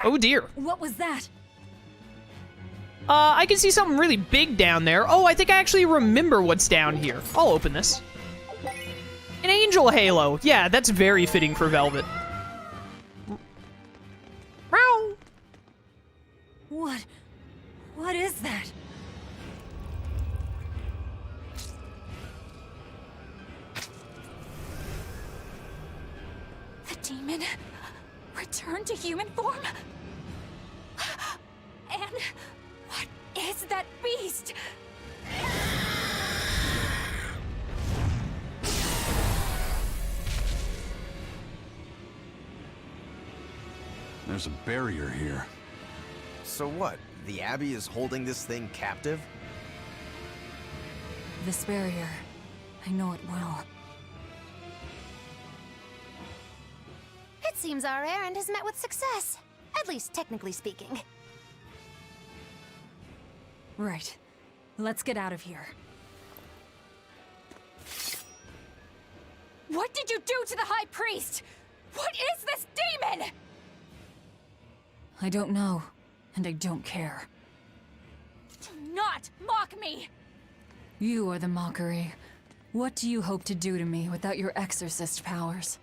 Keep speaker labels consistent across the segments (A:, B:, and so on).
A: Oh dear.
B: What was that?
A: I can see something really big down there. Oh, I think I actually remember what's down here. I'll open this. An angel halo. Yeah, that's very fitting for Velvet. Meow.
B: What is that? The demon returned to human form? And what is that beast?
C: There's a barrier here.
D: So what? The Abbey is holding this thing captive?
B: This barrier. I know it well.
E: It seems our errand has met with success. At least technically speaking.
B: Right. Let's get out of here. What did you do to the High Priest? What is this demon? I don't know, and I don't care. Do not mock me! You are the mockery. What do you hope to do to me without your exorcist powers?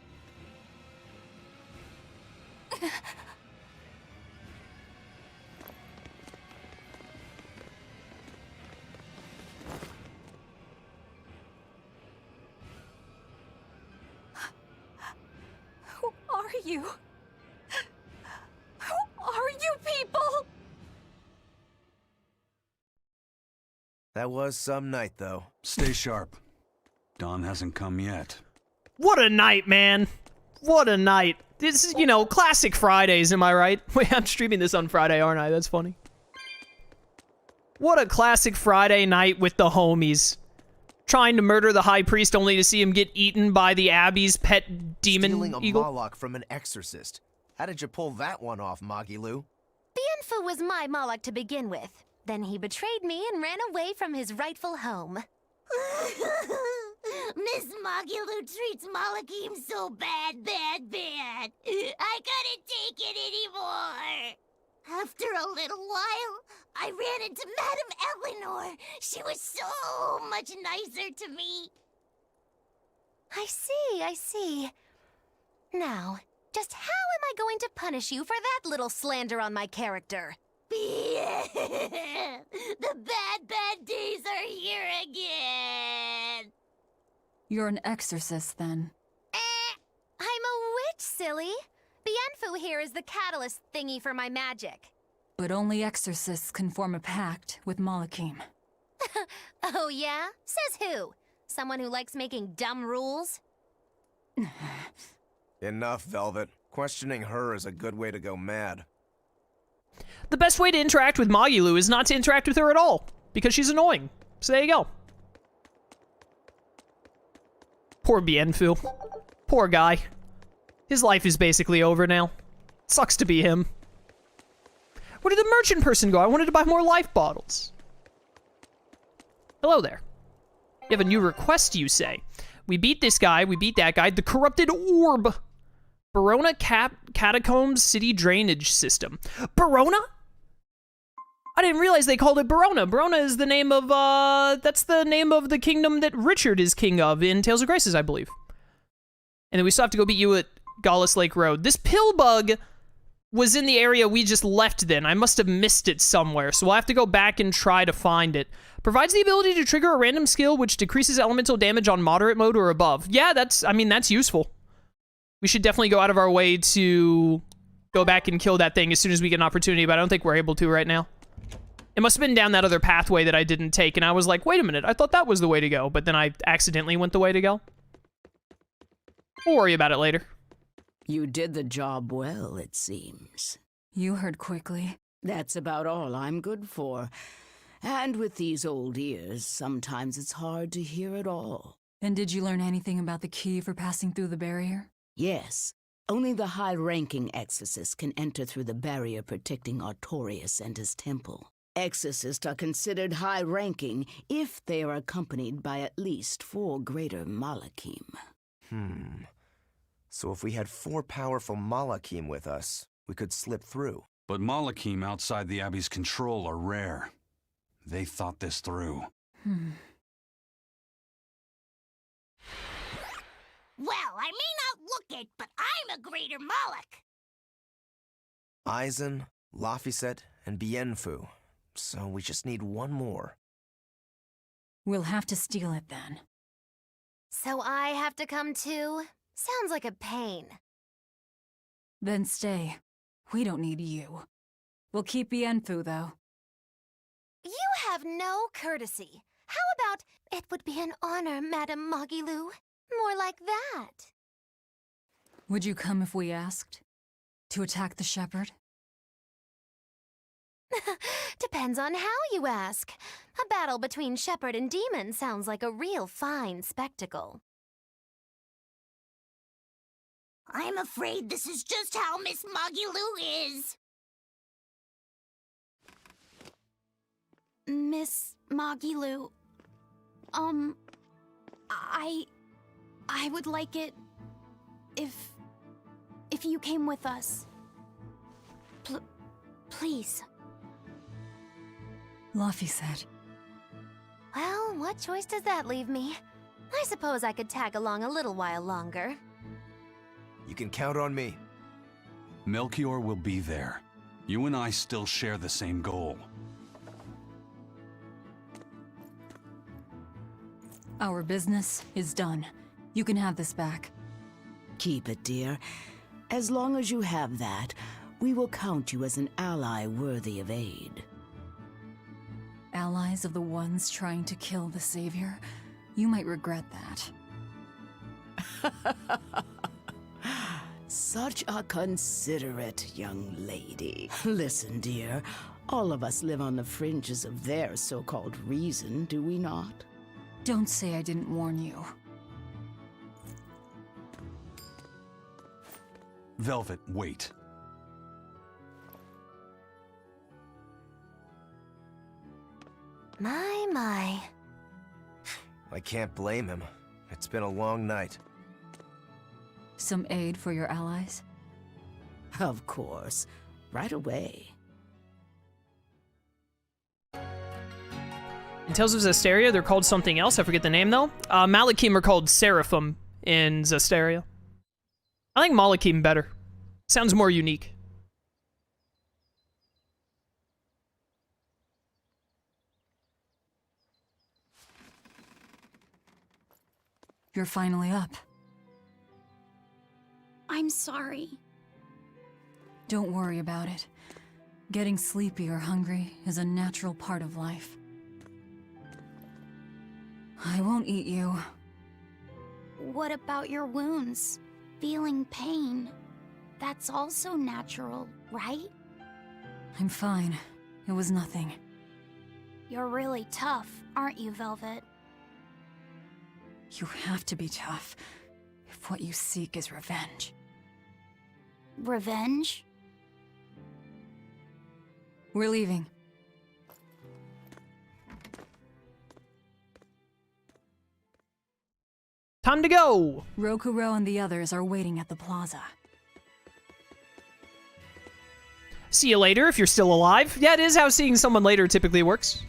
B: Who are you? Who are you people?
D: That was some night, though.
C: Stay sharp. Dawn hasn't come yet.
A: What a night, man. What a night. This is, you know, classic Fridays, am I right? Wait, I'm streaming this on Friday, aren't I? That's funny. What a classic Friday night with the homies. Trying to murder the High Priest only to see him get eaten by the Abbey's pet demon
D: Stealing a
A: eagle.
D: Moloch from an exorcist. How did you pull that one off, Magilu?
E: Bienfu was my Moloch to begin with. Then he betrayed me and ran away from his rightful home.
F: Miss Magilu treats Malakim so bad. I couldn't take it anymore. After a little while, I ran into Madame Eleanor. She was so much nicer to me.
E: I see. Now, just how am I going to punish you for that little slander on my character?
F: The bad days are here again.
B: You're an exorcist, then.
E: I'm a witch, silly. Bienfu here is the catalyst thingy for my magic.
B: But only exorcists can form a pact with Malakim.
E: Oh yeah? Says who? Someone who likes making dumb rules?
D: Enough, Velvet. Questioning her is a good way to go mad.
A: The best way to interact with Magilu is not to interact with her at all, because she's annoying. So there you go. Poor Bienfu. Poor guy. His life is basically over now. Sucks to be him. Where did the merchant person go? I wanted to buy more life bottles. Hello there. You have a new request, you say. We beat this guy, we beat that guy. The corrupted orb. Barona Catacombs City Drainage System. Barona? I didn't realize they called it Barona. Barona is the name of, that's the name of the kingdom that Richard is king of in Tales of Graces, I believe. And then we still have to go beat you at Gallus Lake Road. This pill bug was in the area we just left then. I must have missed it somewhere, so we'll have to go back and try to find it. Provides the ability to trigger a random skill which decreases elemental damage on moderate mode or above. Yeah, that's useful. We should definitely go out of our way to go back and kill that thing as soon as we get an opportunity, but I don't think we're able to right now. It must have been down that other pathway that I didn't take, and I was like, wait a minute, I thought that was the way to go, but then I accidentally went the way to go. We'll worry about it later.
G: You did the job well, it seems.
B: You heard quickly.
G: That's about all I'm good for. And with these old ears, sometimes it's hard to hear it all.
B: And did you learn anything about the key for passing through the barrier?
G: Yes. Only the high-ranking exorcists can enter through the barrier protecting Artorias and his temple. Exorcists are considered high-ranking if they are accompanied by at least 4 greater Malakim.
D: So if we had 4 powerful Malakim with us, we could slip through.
C: But Malachim outside the Abbey's control are rare. They thought this through.
F: Well, I may not look it, but I'm a greater Moloch.
D: Aizen, Laphicet, and Bienfu. So we just need one more.
B: We'll have to steal it then.
E: So I have to come too? Sounds like a pain.
B: Then stay. We don't need you. We'll keep Bienfu, though.
E: You have no courtesy. How about, it would be an honor, Madame Magilu? More like that.
B: Would you come if we asked? To attack the shepherd?
E: Depends on how you ask. A battle between shepherd and demon sounds like a real fine spectacle.
F: I'm afraid this is just how Miss Magilu is.
H: Miss Magilu, I would like it if you came with us. Please.
B: Luffy said.
E: Well, what choice does that leave me? I suppose I could tag along a little while longer.
D: You can count on me.
C: Melchior will be there. You and I still share the same goal.
B: Our business is done. You can have this back.
G: Keep it, dear. As long as you have that, we will count you as an ally worthy of aid.
B: Allies of the ones trying to kill the Savior? You might regret that.
G: Such a considerate young lady. Listen, dear, all of us live on the fringes of their so-called reason, do we not?
B: Don't say I didn't warn you.
C: Velvet, wait.
E: My.
D: I can't blame him. It's been a long night.
B: Some aid for your allies?
G: Of course. Right away.
A: In Tales of Zestiria, they're called something else. I forget the name, though. Malachim are called Seraphim in Zestiria. I think Malachim better. Sounds more unique.
B: You're finally up.
H: I'm sorry.
B: Don't worry about it. Getting sleepy or hungry is a natural part of life. I won't eat you.
H: What about your wounds? Feeling pain? That's also natural, right?
B: I'm fine. It was nothing.
H: You're really tough, aren't you, Velvet?
B: You have to be tough if what you seek is revenge.
H: Revenge?
B: We're leaving.
A: Time to go!
B: Rokuro and the others are waiting at the plaza.
A: See you later if you're still alive. Yeah, it is how seeing someone later typically works.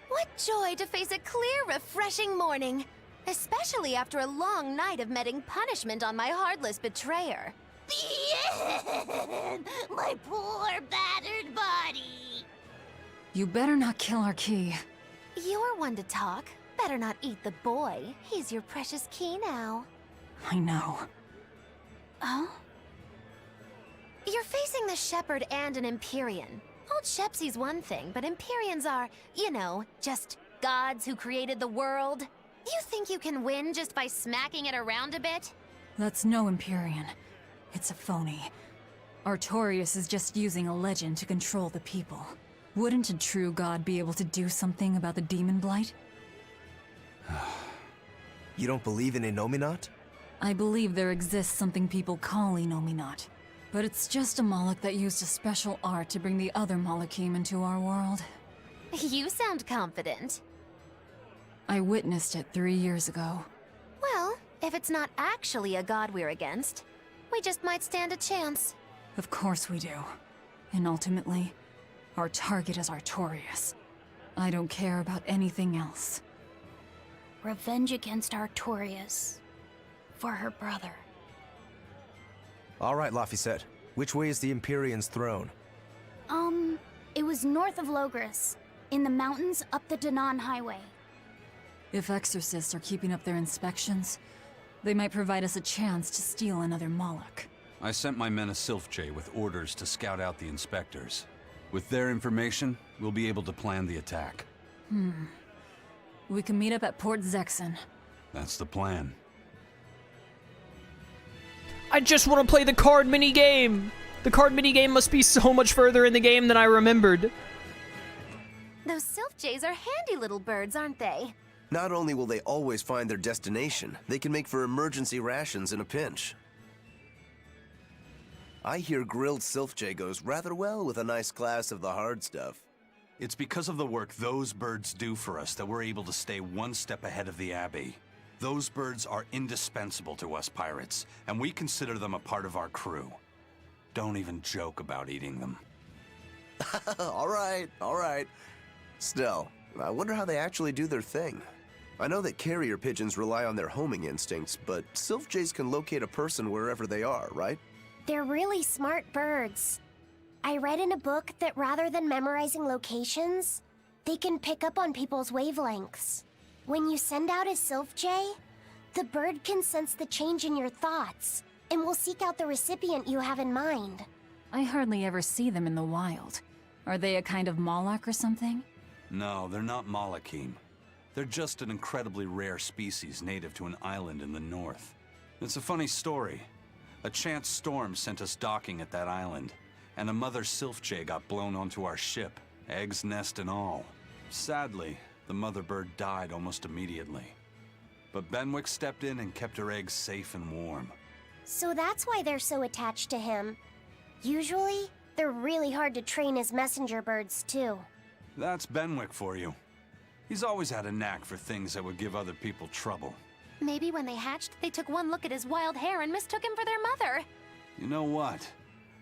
E: What joy to face a clear, refreshing morning. Especially after a long night of meting punishment on my heartless betrayer.
F: My poor battered body.
B: You better not kill our key.
E: You're one to talk. Better not eat the boy. He's your precious key now.
B: I know.
E: Oh? You're facing the Shepherd and an Empyrean. Old Shepsy's one thing, but Empyreans are, you know, just gods who created the world. You think you can win just by smacking it around a bit?
B: That's no Empyrean. It's a phony. Artorias is just using a legend to control the people. Wouldn't a true god be able to do something about the demon blight?
D: You don't believe in Innominat?
B: I believe there exists something people call Innominat. But it's just a Moloch that used a special art to bring the other Molochim into our world.
E: You sound confident.
B: I witnessed it 3 years ago.
E: Well, if it's not actually a god we're against, we just might stand a chance.
B: Of course we do. And ultimately, our target is Artorias. I don't care about anything else.
H: Revenge against Artorias. For her brother.
D: All right, Laphicet. Which way is the Empyrean's throne?
H: It was north of Logris. In the mountains up the Danan Highway.
B: If exorcists are keeping up their inspections, they might provide us a chance to steal another Moloch.
C: I sent my men a Silph Jay with orders to scout out the inspectors. With their information, we'll be able to plan the attack.
B: We can meet up at Port Zexen.
C: That's the plan.
A: I just want to play the card minigame! The card minigame must be so much further in the game than I remembered.
E: Those Silph Jays are handy little birds, aren't they?
D: Not only will they always find their destination, they can make for emergency rations in a pinch. I hear grilled Silph Jay goes rather well with a nice glass of the hard stuff.
C: It's because of the work those birds do for us that we're able to stay one step ahead of the Abbey. Those birds are indispensable to us pirates, and we consider them a part of our crew. Don't even joke about eating them.
D: All right. Still, I wonder how they actually do their thing. I know that carrier pigeons rely on their homing instincts, but Silph Jays can locate a person wherever they are, right?
F: They're really smart birds. I read in a book that rather than memorizing locations, they can pick up on people's wavelengths. When you send out a Silph Jay, the bird can sense the change in your thoughts, and will seek out the recipient you have in mind.
B: I hardly ever see them in the wild. Are they a kind of Moloch or something?
C: No, they're not Malachim. They're just an incredibly rare species native to an island in the north. It's a funny story. A chance storm sent us docking at that island, and a mother Silph Jay got blown onto our ship, eggs, nest, and all. Sadly, the mother bird died almost immediately. But Benwick stepped in and kept her eggs safe and warm.
F: So that's why they're so attached to him. Usually, they're really hard to train as messenger birds, too.
C: That's Benwick for you. He's always had a knack for things that would give other people trouble.
E: Maybe when they hatched, they took one look at his wild hair and mistook him for their mother.
C: You know what?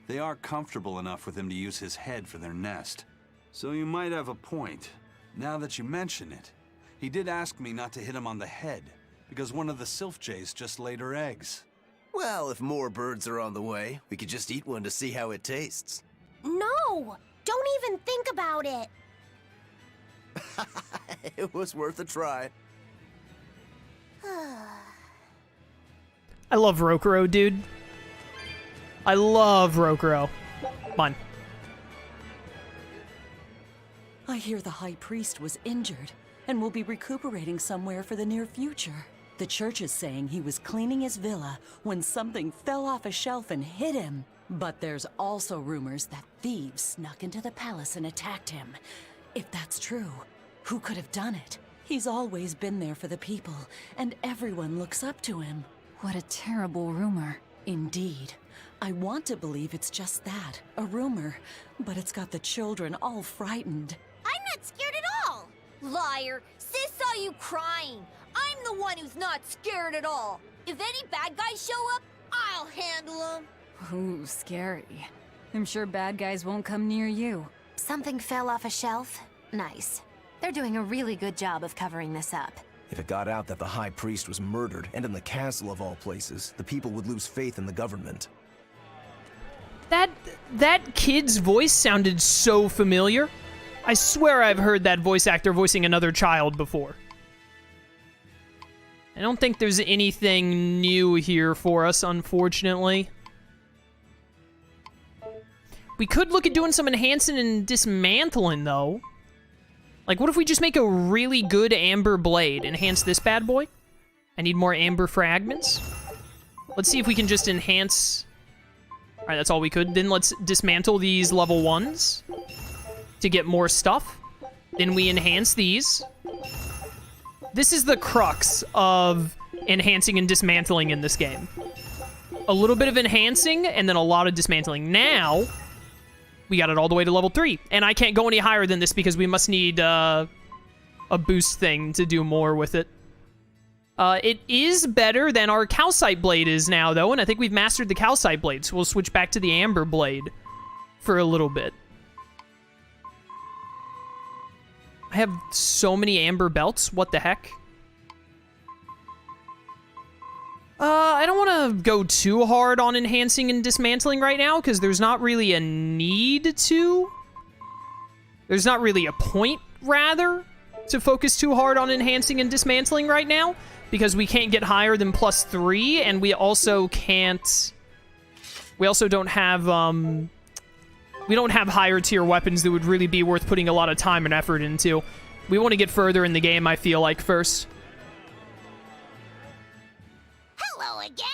C: They are comfortable enough with him to use his head for their nest. So you might have a point. Now that you mention it, he did ask me not to hit him on the head, because one of the Silph Jays just laid her eggs.
D: Well, if more birds are on the way, we could just eat one to see how it tastes.
F: No! Don't even think about it!
D: It was worth a try.
A: I love Rokuro, dude. I love Rokuro. Come on.
I: I hear the High Priest was injured and will be recuperating somewhere for the near future. The church is saying he was cleaning his villa when something fell off a shelf and hit him. But there's also rumors that thieves snuck into the palace and attacked him. If that's true, who could have done it? He's always been there for the people, and everyone looks up to him.
B: What a terrible rumor.
I: Indeed. I want to believe it's just that, a rumor, but it's got the children all frightened.
F: I'm not scared at all!
J: Liar! Sis saw you crying! I'm the one who's not scared at all! If any bad guys show up, I'll handle them!
B: Ooh, scary. I'm sure bad guys won't come near you.
E: Something fell off a shelf? Nice. They're doing a really good job of covering this up.
D: If it got out that the High Priest was murdered, and in the castle of all places, the people would lose faith in the government.
A: That kid's voice sounded so familiar. I swear I've heard that voice actor voicing another child before. I don't think there's anything new here for us, unfortunately. We could look at doing some enhancing and dismantling, though. Like, what if we just make a really good amber blade? Enhance this bad boy? I need more amber fragments. Let's see if we can just enhance... Alright, that's all we could. Then let's dismantle these level 1s to get more stuff. Then we enhance these. This is the crux of enhancing and dismantling in this game. A little bit of enhancing, and then a lot of dismantling. Now, we got it all the way to level 3. And I can't go any higher than this because we must need a boost thing to do more with it. It is better than our calcite blade is now, though, and I think we've mastered the calcite blade, so we'll switch back to the amber blade for a little bit. I have so many amber belts. What the heck? I don't want to go too hard on enhancing and dismantling right now, because there's not really a need to. There's not really a point, rather, to focus too hard on enhancing and dismantling right now, because we can't get higher than +3, and we also can't... We also don't have, we don't have higher tier weapons that would really be worth putting a lot of time and effort into. We want to get further in the game, I feel like, first.
F: Hello again.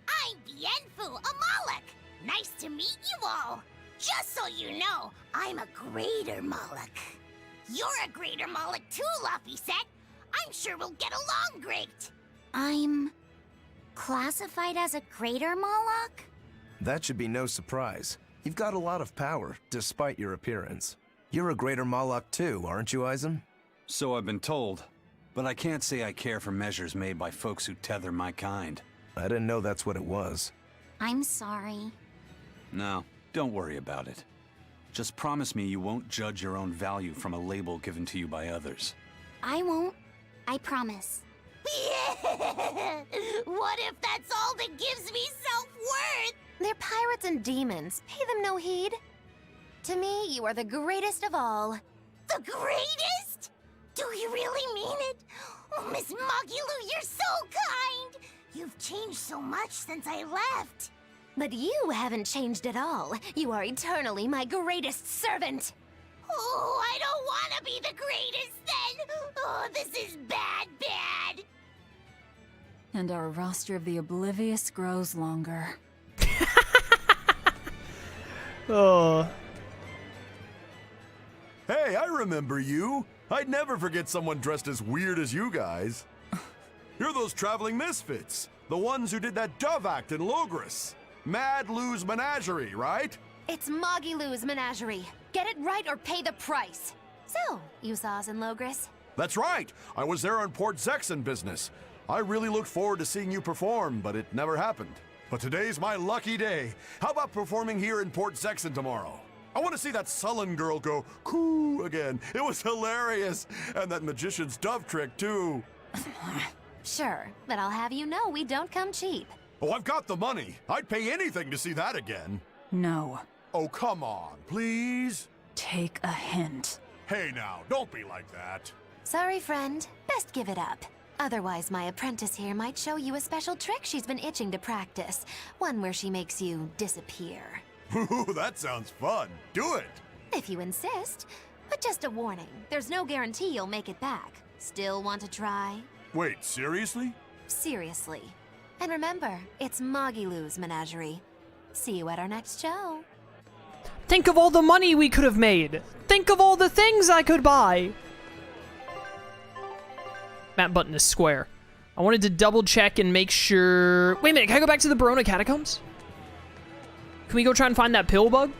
F: I'm Bienfu Amalek. Nice to meet you all. Just so you know, I'm a greater Moloch. You're a greater Moloch too, Laphicet. I'm sure we'll get along great.
H: I'm classified as a greater Moloch?
D: That should be no surprise. You've got a lot of power, despite your appearance. You're a greater Moloch too, aren't you, Eisen?
C: So I've been told, but I can't say I care for measures made by folks who tether my kind.
D: I didn't know that's what it was.
H: I'm sorry.
C: No, don't worry about it. Just promise me you won't judge your own value from a label given to you by others.
H: I won't. I promise.
F: What if that's all that gives me self-worth?
E: They're pirates and demons. Pay them no heed. To me, you are the greatest of all.
F: The greatest? Do you really mean it? Oh, Miss Magilou, you're so kind! You've changed so much since I left.
E: But you haven't changed at all. You are eternally my greatest servant.
F: Oh, I don't want to be the greatest then! Oh, this is bad, bad!
B: And our roster of the oblivious grows longer.
A: Oh.
K: Hey, I remember you. I'd never forget someone dressed as weird as you guys. You're those traveling misfits. The ones who did that dove act in Logris. Mad Lou's Menagerie, right?
E: It's Magilou's Menagerie. Get it right or pay the price. So, you saw us in Logris?
K: That's right. I was there on Port Zexen business. I really looked forward to seeing you perform, but it never happened. But today's my lucky day. How about performing here in Port Zexen tomorrow? I want to see that sullen girl go coo again. It was hilarious. And that magician's dove trick, too.
E: Sure, but I'll have you know we don't come cheap.
K: Oh, I've got the money. I'd pay anything to see that again.
B: No.
K: Oh, come on, please?
B: Take a hint.
K: Hey now, don't be like that.
E: Sorry, friend. Best give it up. Otherwise, my apprentice here might show you a special trick she's been itching to practice. One where she makes you disappear.
K: Ooh, that sounds fun. Do it.
E: If you insist. But just a warning, there's no guarantee you'll make it back. Still want to try?
K: Wait, seriously?
E: Seriously. And remember, it's Magilou's Menagerie. See you at our next show.
A: Think of all the money we could have made. Think of all the things I could buy. Map button is square. I wanted to double check and make sure... Wait a minute, can I go back to the Berona Catacombs? Can we go try and find that pill bug?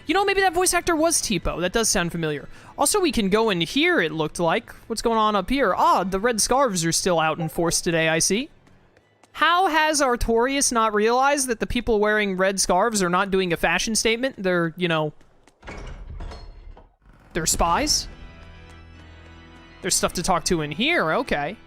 A: You know, maybe that voice actor was Tipo. That does sound familiar. Also, we can go in here, it looked like. What's going on up here? Ah, the red scarves are still out in force today, I see. How has Artorias not realized that the people wearing red scarves are not doing a fashion statement? They're, you know... They're spies? There's stuff to talk to in here, okay.